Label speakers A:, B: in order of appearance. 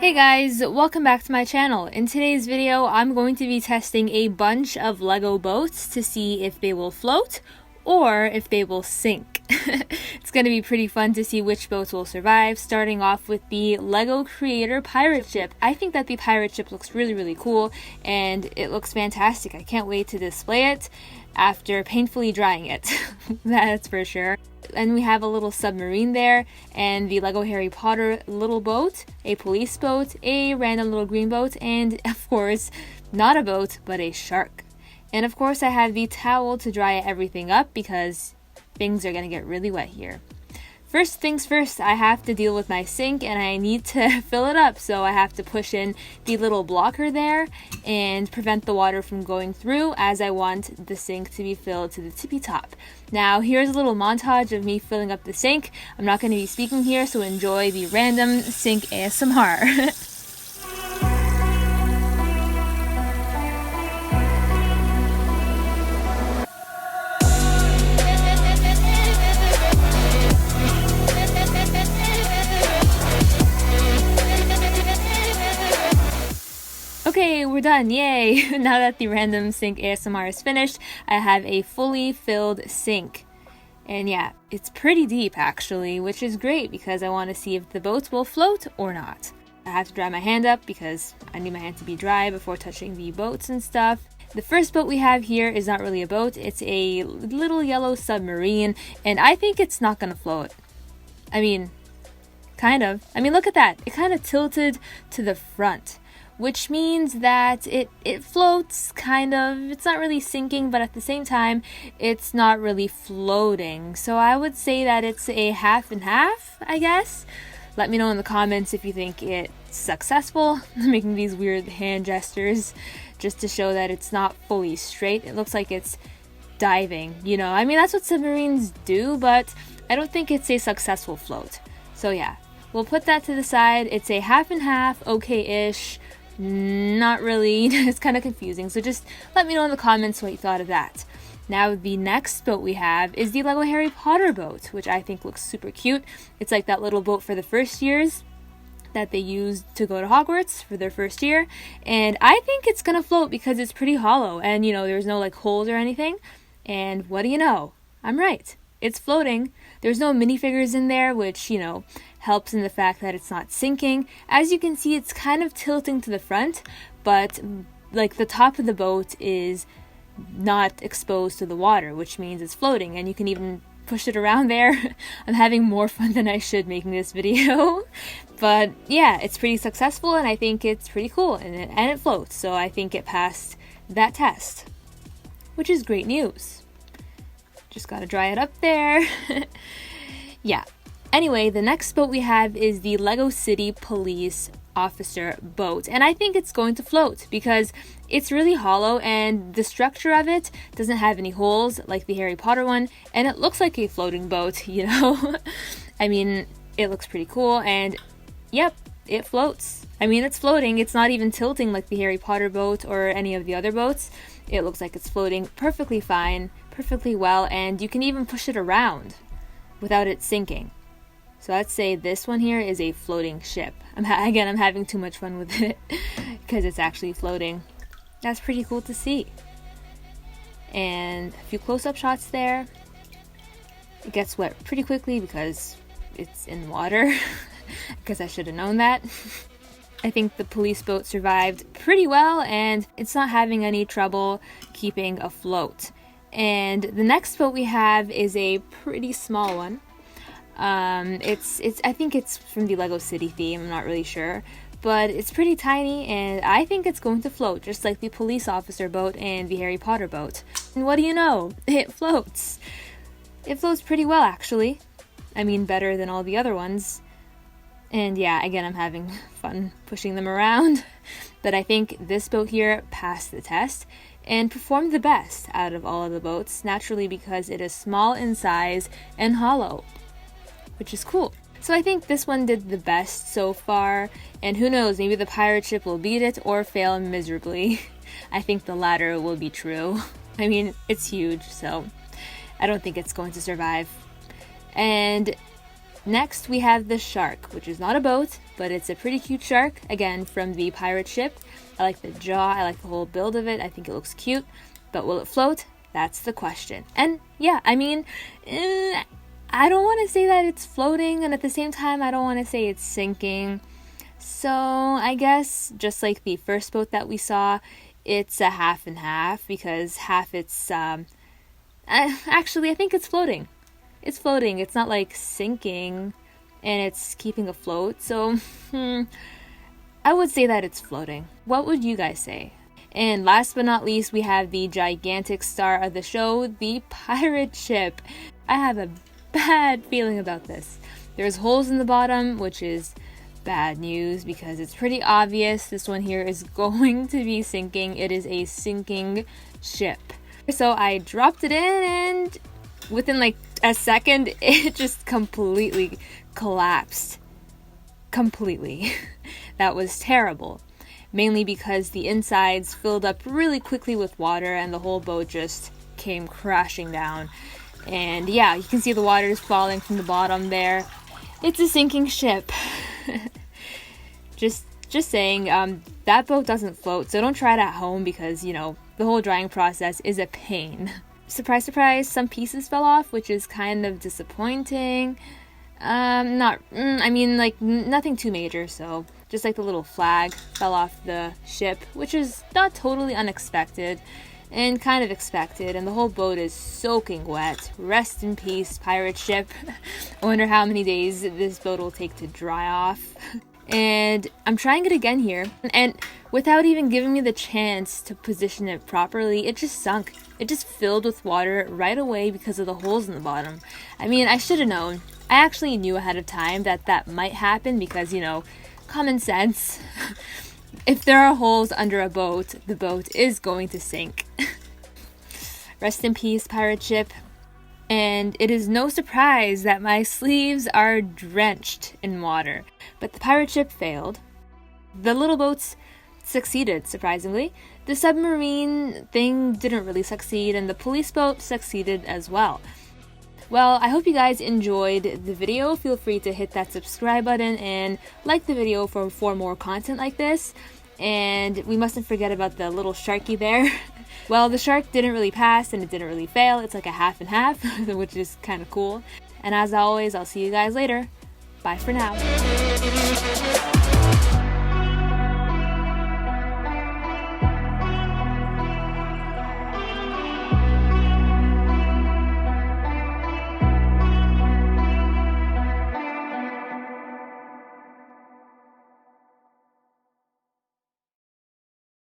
A: Hey guys, welcome back to my channel. In today's video, I'm going to be testing a bunch of Lego boats to see if they will float or if they will sink. It's going to be pretty fun to see which boats will survive, starting off with the Lego Creator pirate ship. I think that the pirate ship looks really cool and it looks fantastic. I can't wait to display it after painfully drying it. That's for sure. And we have a little submarine there, and the Lego Harry Potter little boat, a police boat, a random little green boat, and of course, not a boat, but a shark. And of course I have the towel to dry everything up because things are gonna get really wet here. First things first, I have to deal with my sink and I need to fill it up, so I have to push in the little blocker there and prevent the water from going through, as I want the sink to be filled to the tippy top. Now here's a little montage of me filling up the sink. I'm not going to be speaking here, so enjoy the random sink ASMR. Okay, we're done, yay! Now that the random sink ASMR is finished, I have a fully filled sink. And yeah, it's pretty deep actually, which is great because I want to see if the boats will float or not. I have to dry my hand up because I need my hand to be dry before touching the boats and stuff. The first boat we have here is not really a boat, it's a little yellow submarine, and I think it's not gonna float. I mean, kind of. I mean, look at that, it kind of tilted to the front, which means that it floats, kind of. It's not really sinking, but at the same time, it's not really floating. So I would say that it's a half and half, I guess. Let me know in the comments if you think it's successful. I'm making these weird hand gestures just to show that it's not fully straight. It looks like it's diving, you know. I mean, that's what submarines do, but I don't think it's a successful float. So yeah, we'll put that to the side. It's a half and half, okay-ish. Not really. It's kind of confusing, so just let me know in the comments what you thought of that. Now the next boat we have is the Lego Harry Potter boat, which I think looks super cute. It's like that little boat for the first years that they used to go to Hogwarts for their first year, and I think it's gonna float because it's pretty hollow and, you know, there's no like holes or anything. And what do you know, I'm right, it's floating. There's no minifigures in there, which, you know, helps in the fact that it's not sinking. As you can see, it's kind of tilting to the front, but like the top of the boat is not exposed to the water, which means it's floating, and you can even push it around there. I'm having more fun than I should making this video. But yeah, it's pretty successful and I think it's pretty cool, and it floats, so I think it passed that test, which is great news. Just gotta dry it up there. Yeah. Anyway, the next boat we have is the Lego City Police Officer boat, and I think it's going to float because it's really hollow and the structure of it doesn't have any holes like the Harry Potter one, and it looks like a floating boat, you know. I mean, it looks pretty cool, and yep, it floats. I mean, it's floating. It's not even tilting like the Harry Potter boat or any of the other boats. It looks like it's floating perfectly fine, perfectly well, and you can even push it around without it sinking. So let's say this one here is a floating ship. I'm having too much fun with it because it's actually floating. That's pretty cool to see. And a few close-up shots there. It gets wet pretty quickly because it's in water. I guess I should have known that. I think the police boat survived pretty well and it's not having any trouble keeping afloat. And the next boat we have is a pretty small one. I think it's from the Lego City theme, I'm not really sure, but it's pretty tiny and I think it's going to float just like the police officer boat and the Harry Potter boat. And what do you know? It floats. It floats pretty well actually. I mean, better than all the other ones. And yeah, again, I'm having fun pushing them around, but I think this boat here passed the test and performed the best out of all of the boats, naturally because it is small in size and hollow, which is cool. So I think this one did the best so far, and who knows, maybe the pirate ship will beat it or fail miserably. I think the latter will be true. I mean, it's huge, so I don't think it's going to survive. And Next, we have the shark, which is not a boat, but it's a pretty cute shark, again, from the pirate ship. I like the jaw, I like the whole build of it, I think it looks cute, but will it float? That's the question. And yeah, I mean, I don't want to say that it's floating, and at the same time, I don't want to say it's sinking. So I guess, just like the first boat that we saw, it's a half and half, because half it's, actually, I think it's floating. It's floating. It's not like sinking and it's keeping afloat. So I would say that it's floating. What would you guys say? And last but not least, we have the gigantic star of the show, the pirate ship. I have a bad feeling about this. There's holes in the bottom, which is bad news because it's pretty obvious this one here is going to be sinking. It is a sinking ship. So I dropped it in, and within like a second, it just completely collapsed. Completely. That was terrible. Mainly because the insides filled up really quickly with water and the whole boat just came crashing down. And yeah, you can see the water is falling from the bottom there. It's a sinking ship. Just saying, that boat doesn't float, so don't try it at home because, you know, the whole drying process is a pain. Surprise, surprise, some pieces fell off, which is kind of disappointing. Nothing too major, so just like the little flag fell off the ship, which is not totally unexpected and kind of expected, and the whole boat is soaking wet. Rest in peace, pirate ship. I wonder how many days this boat will take to dry off. And I'm trying it again here, and without even giving me the chance to position it properly, it just sunk. It just filled with water right away because of the holes in the bottom. I mean, I should have known. I actually knew ahead of time that that might happen because, you know, common sense. If there are holes under a boat, the boat is going to sink. Rest in peace, pirate ship. And it is no surprise that my sleeves are drenched in water. But the pirate ship failed. The little boats succeeded, surprisingly. The submarine thing didn't really succeed, and the police boat succeeded as well. Well, I hope you guys enjoyed the video. Feel free to hit that subscribe button and like the video for more content like this. And we mustn't forget about the little sharky there. Well, the shark didn't really pass and it didn't really fail. It's like a half and half, which is kind of cool. And as always, I'll see you guys later. Bye for now.